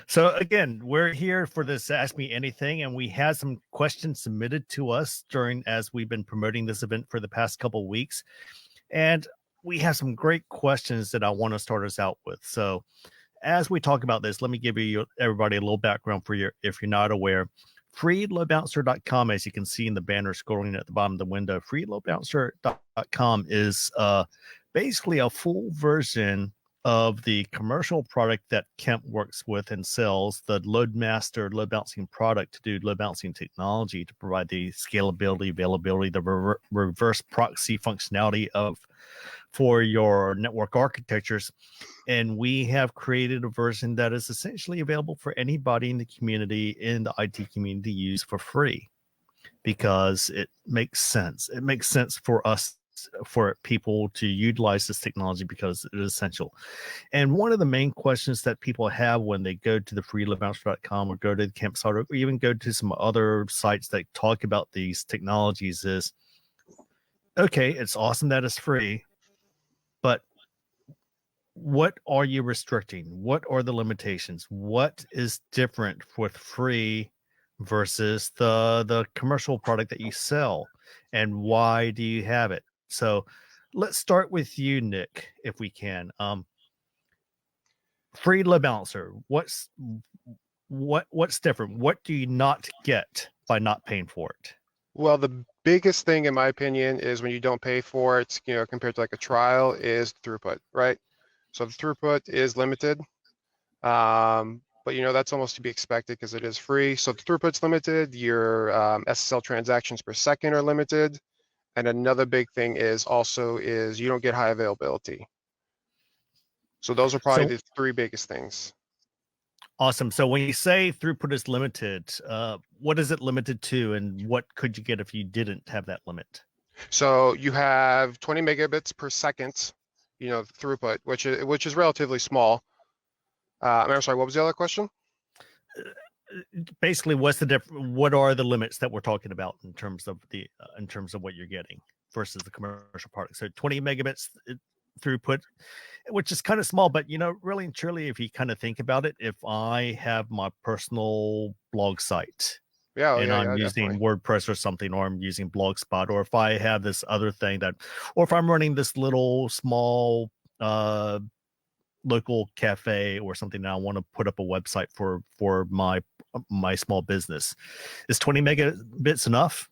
So again, we're here for this Ask Me Anything, and we had some questions submitted to us during as we've been promoting this event for the past couple of weeks. And we have some great questions that I want to start us out with. So as we talk about this, let me give you everybody a little background for your if you're not aware. Freeloadbalancer.com, as you can see in the banner scrolling at the bottom of the window, freeloadbalancer.com is basically a full version of the commercial product that Kemp works with and sells, the Loadmaster load balancing product to do load balancing technology to provide the scalability, availability, the reverse proxy functionality for your network architectures. And we have created a version that is essentially available for anybody in the community, in the IT community, to use for free because it makes sense. It makes sense for us, for people to utilize this technology because it is essential. And one of the main questions that people have when they go to the freeloadbalancer.com or go to the Kemp site or even go to some other sites that talk about these technologies is, okay, it's awesome that it's free, but what are you restricting? What are the limitations? What is different with free versus the commercial product that you sell? And why do you have it? So let's start with you, Nick, if we can. Free load balancer. What's different? What do you not get by not paying for it? Well, the biggest thing, in my opinion, is when you don't pay for it, compared to like a trial, is throughput, right? So the throughput is limited, but that's almost to be expected because it is free. So the throughput's limited. Your SSL transactions per second are limited, and another big thing is you don't get high availability. So those are probably the three biggest things. Awesome. So when you say throughput is limited, what is it limited to, and what could you get if you didn't have that limit? So you have 20 megabits per second, throughput, which is relatively small. I'm sorry, what was the other question? Basically, what are the limits that we're talking about in terms of what you're getting versus the commercial product? So 20 megabits throughput, which is kind of small, but really and truly, if you kind of think about it, if I have my personal blog site I'm using definitely. WordPress or something, or I'm using Blogspot, or if I have this other thing or if I'm running this little small local cafe or something, and I want to put up a website for my small business, is 20 megabits enough?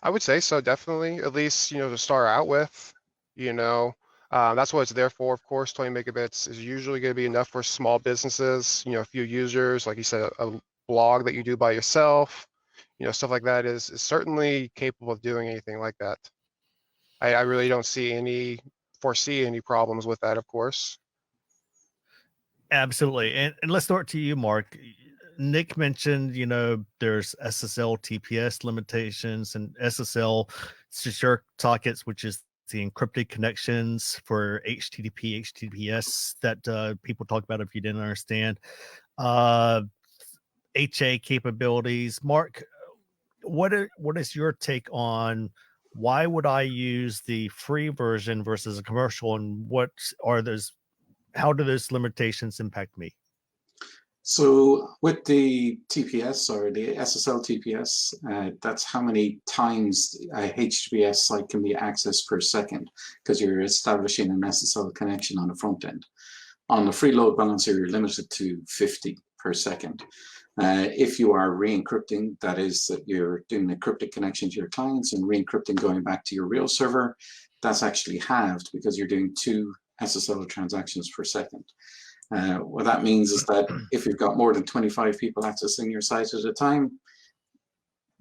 I would say so, definitely, at least to start out with. That's what it's there for. Of course, 20 megabits is usually going to be enough for small businesses, a few users, like you said, a blog that you do by yourself, stuff like that is certainly capable of doing anything like that. I really don't foresee any problems with that, of course. Absolutely. And let's start to you, Mark. Nick mentioned, there's SSL TPS limitations and SSL secure sockets, which is the encrypted connections for HTTPS that people talk about if you didn't understand. HA capabilities. Mark, what is your take on why would I use the free version versus a commercial, and how do those limitations impact me? So with the TPS or the SSL TPS, that's how many times a HTTPS site can be accessed per second, because you're establishing an SSL connection on the front end. On the free load balancer, you're limited to 50 per second. If you are re-encrypting, that is that you're doing an encrypted connection to your clients and re-encrypting going back to your real server, that's actually halved because you're doing 2 SSL transactions per second. What that means is that if you've got more than 25 people accessing your site at a time,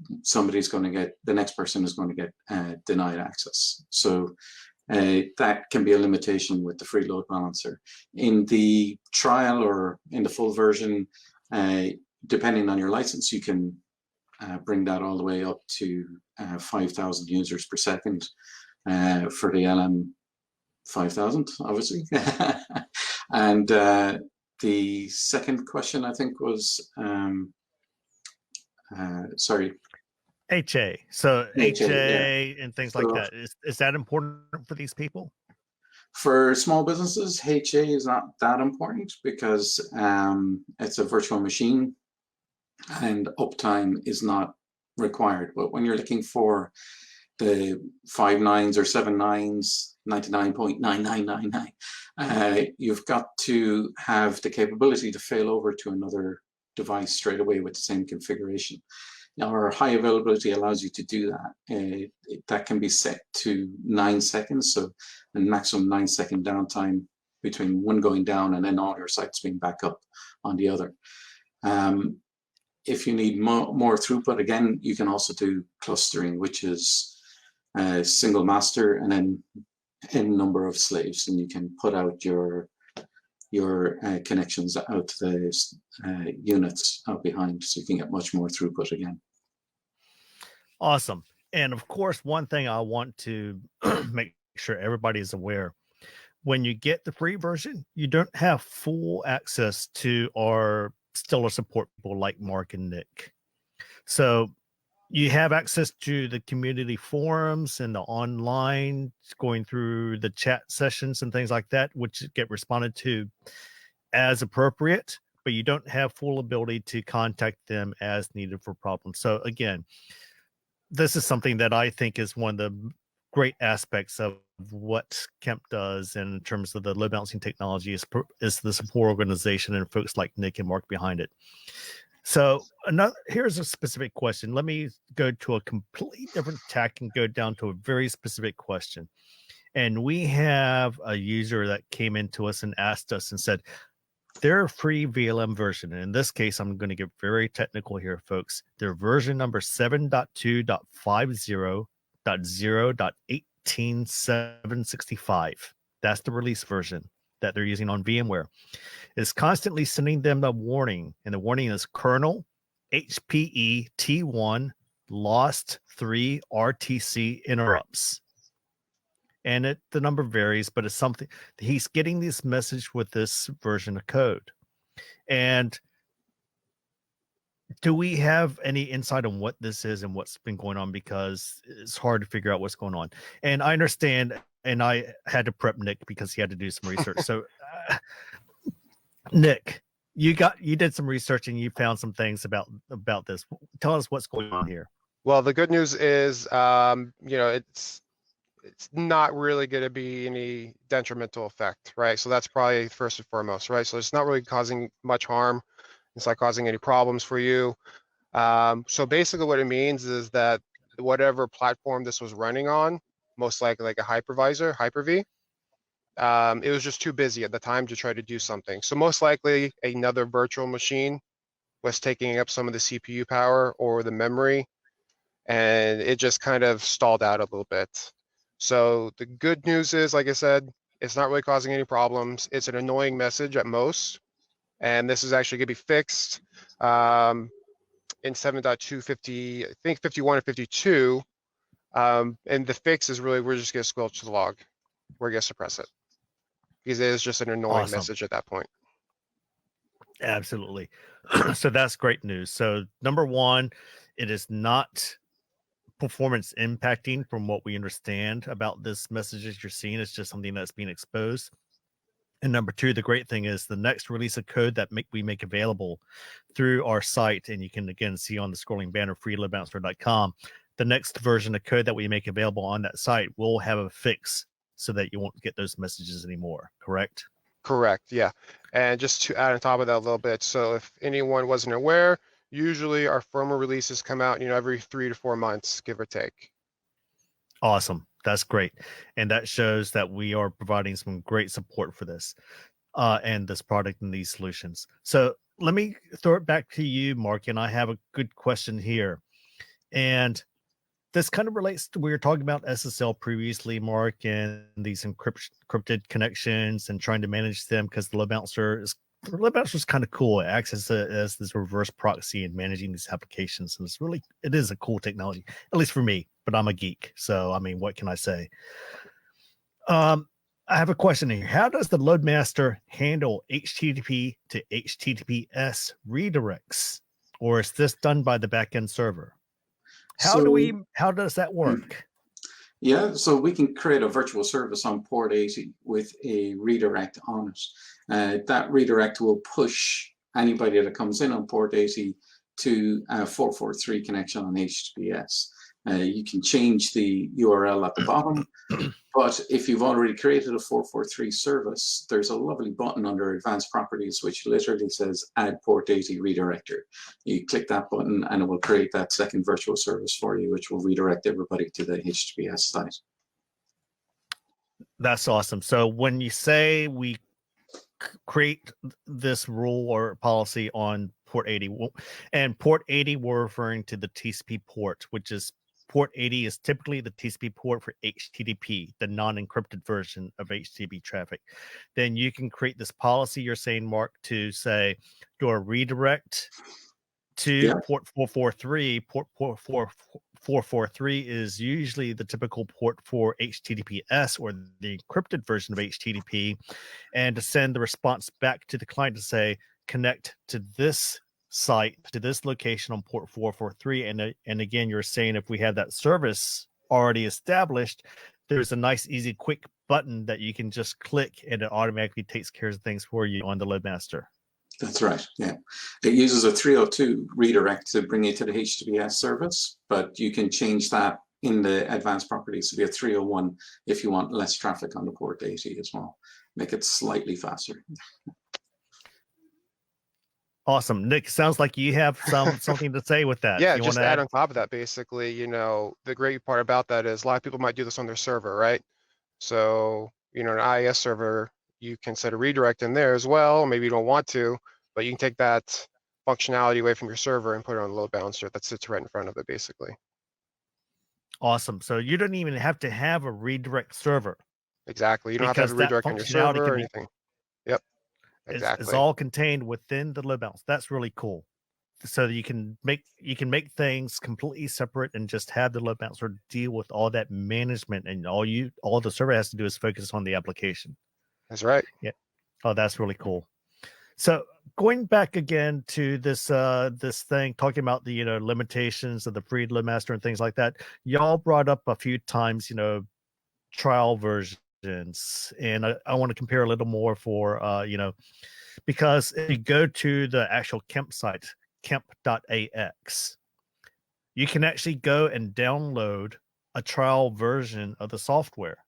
the next person is going to get denied access. So that can be a limitation with the free load balancer. In the trial or in the full version, depending on your license, you can bring that all the way up to 5,000 users per second for the LM 5,000, obviously. And the second question, I think, was sorry. HA. So HA yeah. and things like that. Is that important for these people? For small businesses, HA is not that important because it's a virtual machine and uptime is not required. But when you're looking for the 5 nines or 7 nines, 99.9999, you've got to have the capability to fail over to another device straight away with the same configuration. Now, our high availability allows you to do that. That can be set to 9 seconds, so a maximum 9-second downtime between one going down and then all your sites being back up on the other. If you need more throughput, again, you can also do clustering, which is a single master and then n number of slaves, and you can put out your connections out to the units out behind, so you can get much more throughput again. Awesome. And of course, one thing I want to make sure everybody is aware, when you get the free version, you don't have full access to our stellar support people like Mark and Nick. So you have access to the community forums and the online, going through the chat sessions and things like that, which get responded to as appropriate, but you don't have full ability to contact them as needed for problems. So again, this is something that I think is one of the great aspects of what Kemp does in terms of the load balancing technology is the support organization and folks like Nick and Mark behind it. So here's a specific question. Let me go to a completely different tack and go down to a very specific question. And we have a user that came into us and asked us and said, their free VLM version, and in this case, I'm going to get very technical here, folks. Their version number 7.2.50.0.18765. That's the release version that they're using on VMware. Is constantly sending them a warning, and the warning is kernel HPE T1 lost 3 RTC interrupts. And the number varies, but it's something he's getting this message with this version of code. And do we have any insight on what this is and what's been going on? Because it's hard to figure out what's going on. And I understand, and I had to prep Nick because he had to do some research. So, Nick, you did some research and you found some things about this. Tell us what's going on here. Well, the good news is, it's not really going to be any detrimental effect, right? So that's probably first and foremost, right? So it's not really causing much harm. It's not causing any problems for you. So basically what it means is that whatever platform this was running on, most likely like a hypervisor, Hyper-V, it was just too busy at the time to try to do something. So most likely another virtual machine was taking up some of the CPU power or the memory, and it just kind of stalled out a little bit. So the good news is, like I said, it's not really causing any problems. It's an annoying message at most, and this is actually going to be fixed in 7.250, I think 51 and 52. And the fix is really, we're just going to squelch the log. We're going to suppress it because it is just an annoying message at that point. Absolutely. So that's great news. So number one, it is not performance impacting from what we understand about this messages you're seeing. It's just something that's being exposed. And number two, the great thing is the next release of code that we make available through our site, and you can again see on the scrolling banner freeloadbalancer.com, the next version of code that we make available on that site will have a fix so that you won't get those messages anymore. Correct? Correct. Yeah. And just to add on top of that a little bit, so if anyone wasn't aware, usually our firmware releases come out, every 3 to 4 months, give or take. Awesome. That's great. And that shows that we are providing some great support for this and this product and these solutions. So let me throw it back to you, Mark, and I have a good question here. And this kind of relates to, we were talking about SSL previously, Mark, and these encrypted connections and trying to manage them because the load balancer is kind of cool. It acts as this reverse proxy and managing these applications. And it is a cool technology, at least for me, but I'm a geek. So, I mean, what can I say? I have a question here. How does the Loadmaster handle HTTP to HTTPS redirects? Or is this done by the backend server? How does that work? Yeah, so we can create a virtual service on port 80 with a redirect on it. That redirect will push anybody that comes in on port 80 to a 443 connection on HTTPS. You can change the URL at the bottom, but if you've already created a 443 service, there's a lovely button under Advanced Properties which literally says Add Port 80 Redirector. You click that button and it will create that second virtual service for you, which will redirect everybody to the HTTPS site. That's awesome. So when you say we create this rule or policy on port 80, and port 80, we're referring to the TCP port, which is port 80 is typically the TCP port for HTTP, the non-encrypted version of HTTP traffic. Then you can create this policy, you're saying, Mark, to say, do a redirect to port 443. Port 443 is usually the typical port for HTTPS, or the encrypted version of HTTP, and to send the response back to the client to say, connect to this site, to this location on port 443. And again, you're saying if we have that service already established, there's a nice, easy, quick button that you can just click and it automatically takes care of things for you on the load master. That's right. Yeah. It uses a 302 redirect to bring you to the HTTPS service, but you can change that in the advanced properties to be a 301 if you want less traffic on the port 80 as well. Make it slightly faster. Awesome. Nick, sounds like you have something to say with that. Yeah, You just want to to add on top of that, basically, the great part about that is a lot of people might do this on their server, right? So, an IIS server, you can set a redirect in there as well. Maybe you don't want to, but you can take that functionality away from your server and put it on a load balancer that sits right in front of it, basically. Awesome. So you don't even have to have a redirect server. Exactly. You don't have to have a redirect on your server or anything. Yep. Exactly. It's all contained within the load balance. That's really cool. So that you can make things completely separate and just have the load balancer deal with all that management, and all the server has to do is focus on the application. That's right. Yeah. Oh, that's really cool. So going back again to this thing, talking about the limitations of the free load master and things like that, y'all brought up a few times trial versions, and I want to compare a little more for because if you go to the actual Kemp site, kemp.ax, you can actually go and download a trial version of the software.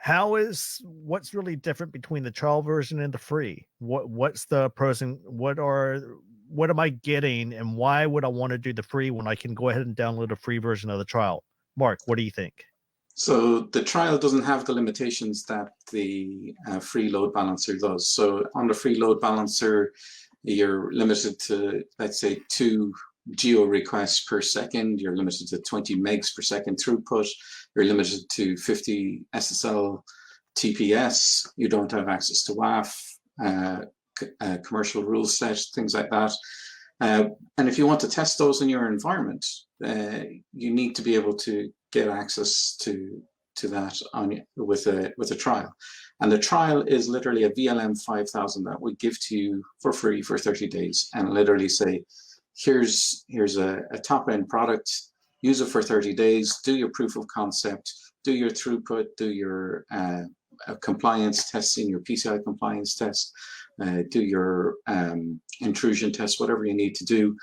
What's really different between the trial version and the free? What's the pros and what am I getting, and why would I want to do the free when I can go ahead and download a free version of the trial? Mark, what do you think? So the trial doesn't have the limitations that the free load balancer does. So on the free load balancer, you're limited to, let's say, 2 geo requests per second. You're limited to 20 megs per second throughput. You're limited to 50 SSL TPS. You don't have access to WAF, commercial rules set, things like that. And if you want to test those in your environment, you need to be able to get access to that with a trial. And the trial is literally a VLM 5000 that we give to you for free for 30 days and literally say, here's a top-end product, use it for 30 days, do your proof of concept, do your throughput, do your compliance testing, your PCI compliance test, do your intrusion test, whatever you need to do.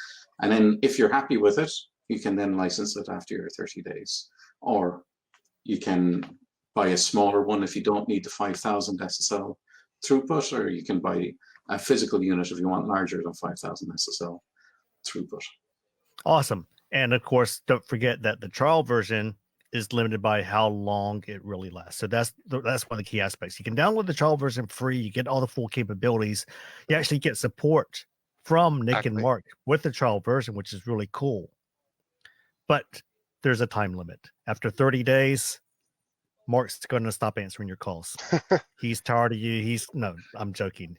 And then if you're happy with it, you can then license it after your 30 days. Or you can buy a smaller one if you don't need the 5,000 SSL throughput, or you can buy a physical unit if you want larger than 5,000 SSL throughput. Awesome. And of course, don't forget that the trial version is limited by how long it really lasts. So that's one of the key aspects. You can download the trial version free. You get all the full capabilities. You actually get support from Nick and Mark with the trial version, which is really cool. But there's a time limit. After 30 days, Mark's going to stop answering your calls. He's tired of you. No, I'm joking.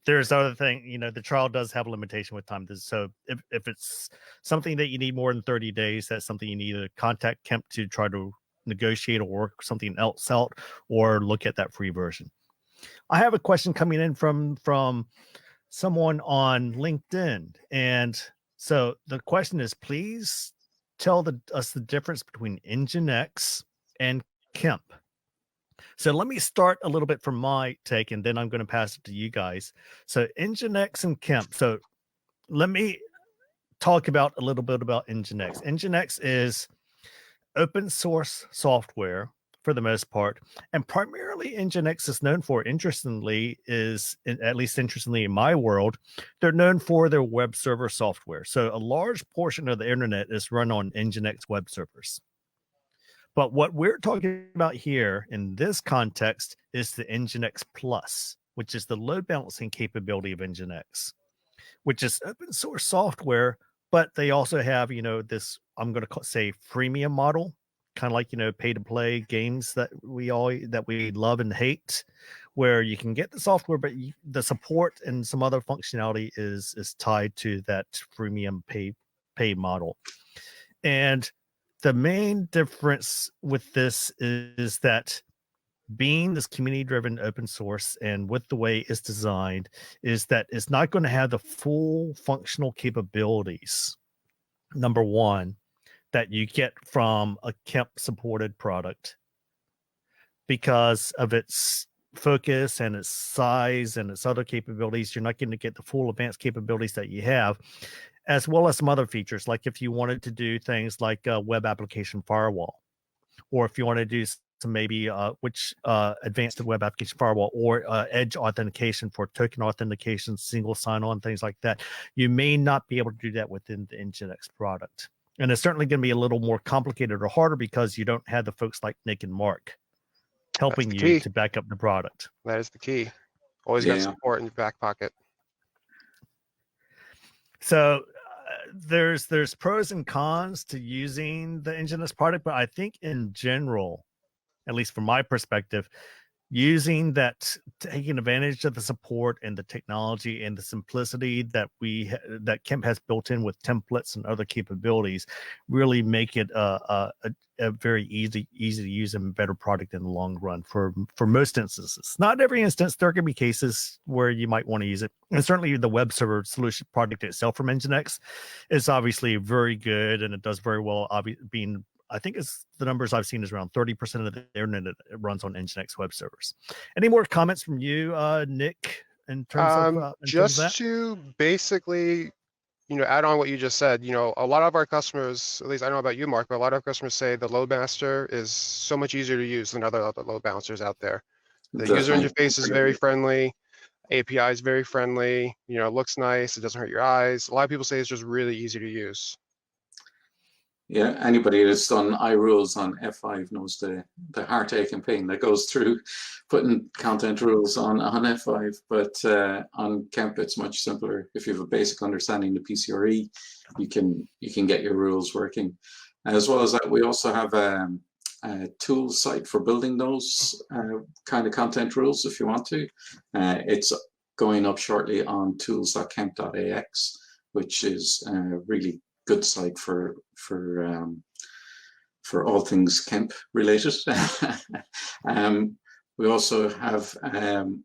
There's other thing, the trial does have a limitation with time. So if it's something that you need more than 30 days, that's something you need to contact Kemp to try to negotiate or work something else out, or look at that free version. I have a question coming in from someone on LinkedIn. And so the question is, please tell us the difference between Nginx and Kemp. So let me start a little bit from my take, and then I'm going to pass it to you guys. So Nginx and Kemp. So let me talk about a little bit about Nginx. Nginx is open source software for the most part, and primarily Nginx is known for, interestingly, at least interestingly in my world, they're known for their web server software. So a large portion of the internet is run on Nginx web servers. But what we're talking about here in this context is the Nginx Plus, which is the load balancing capability of Nginx, which is open source software, but they also have, this, I'm going to say, freemium model, kind of like, pay to play games that we love and hate, where you can get the software, but the support and some other functionality is tied to that freemium pay model. And the main difference with this is that being this community-driven open source and with the way it's designed is that it's not going to have the full functional capabilities, number one, that you get from a Kemp-supported product because of its focus and its size and its other capabilities. You're not going to get the full advanced capabilities that you have, as well as some other features, like if you wanted to do things like a web application firewall, or if you want to do some maybe advanced web application firewall or edge authentication for token authentication, single sign-on, things like that, you may not be able to do that within the Nginx product. And it's certainly going to be a little more complicated or harder because you don't have the folks like Nick and Mark helping you to back up the product. That is the key. Always got support in your back pocket. So there's pros and cons to using the Nginx product, but I think in general, at least from my perspective, using that, taking advantage of the support and the technology and the simplicity that that Kemp has built in with templates and other capabilities, really make it a very easy to use and better product in the long run for most instances. Not every instance. There can be cases where you might want to use it, and certainly the web server solution product itself from Nginx is obviously very good, and it does very well. Being, I think it's the numbers I've seen is around 30% of the internet runs on Nginx web servers. Any more comments from you, Nick, in terms of just to basically, add on what you just said. A lot of our customers, at least I don't know about you, Mark, but a lot of customers say the load balancer is so much easier to use than other load balancers out there. The user interface is very friendly. API is very friendly. It looks nice. It doesn't hurt your eyes. A lot of people say it's just really easy to use. Yeah, anybody that's done iRules on F5 knows the heartache and pain that goes through putting content rules on F5. But on Kemp, it's much simpler. If you have a basic understanding of PCRE, you can get your rules working. As well as that, we also have a tool site for building those kind of content rules if you want to. It's going up shortly on tools.kemp.ax, which is really good site for all things Kemp related. We also have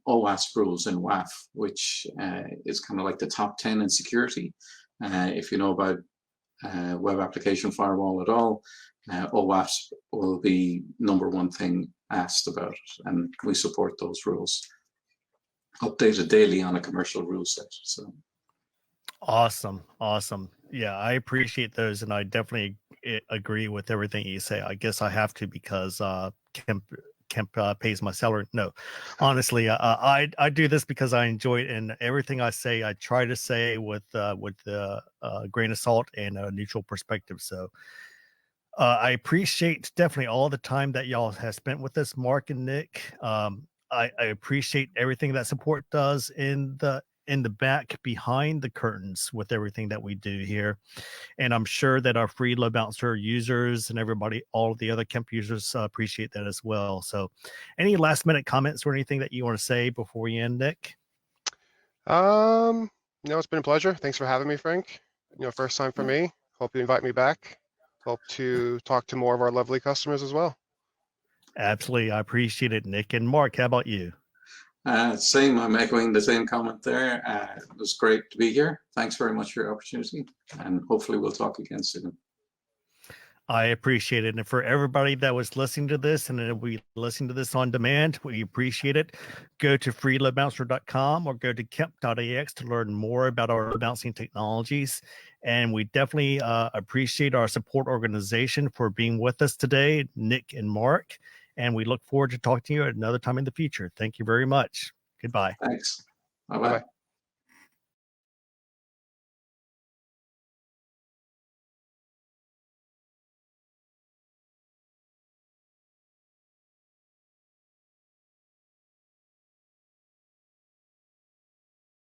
OWASP rules in WAF, which is kind of like the top 10 in security. If you know about web application firewall at all, OWASP will be #1 thing asked about it, and we support those rules, updated daily on a commercial rule set. So awesome. Yeah, I appreciate those, and I definitely agree with everything you say. I guess I have to because Kemp pays my salary. No, honestly, I do this because I enjoy it, and everything I say, I try to say with a grain of salt and a neutral perspective. So I appreciate definitely all the time that y'all have spent with us, Mark and Nick. I appreciate everything that support does in the back behind the curtains with everything that we do here. And I'm sure that our free load balancer users and everybody, all of the other Kemp users appreciate that as well. So any last minute comments or anything that you want to say before we end, Nick? No, it's been a pleasure. Thanks for having me, Frank. First time for me. Hope you invite me back. Hope to talk to more of our lovely customers as well. Absolutely. I appreciate it, Nick. And Mark, how about you? Same, I'm echoing the same comment there. It was great to be here. Thanks very much for your opportunity, and hopefully we'll talk again soon. I appreciate it. And for everybody that was listening to this and then we listening to this on demand, we appreciate it. Go to freeloadbouncer.com or go to kemp.ax to learn more about our load balancing technologies. And we definitely appreciate our support organization for being with us today, Nick and Mark. And we look forward to talking to you at another time in the future. Thank you very much. Goodbye. Thanks. Bye-bye. Bye-bye.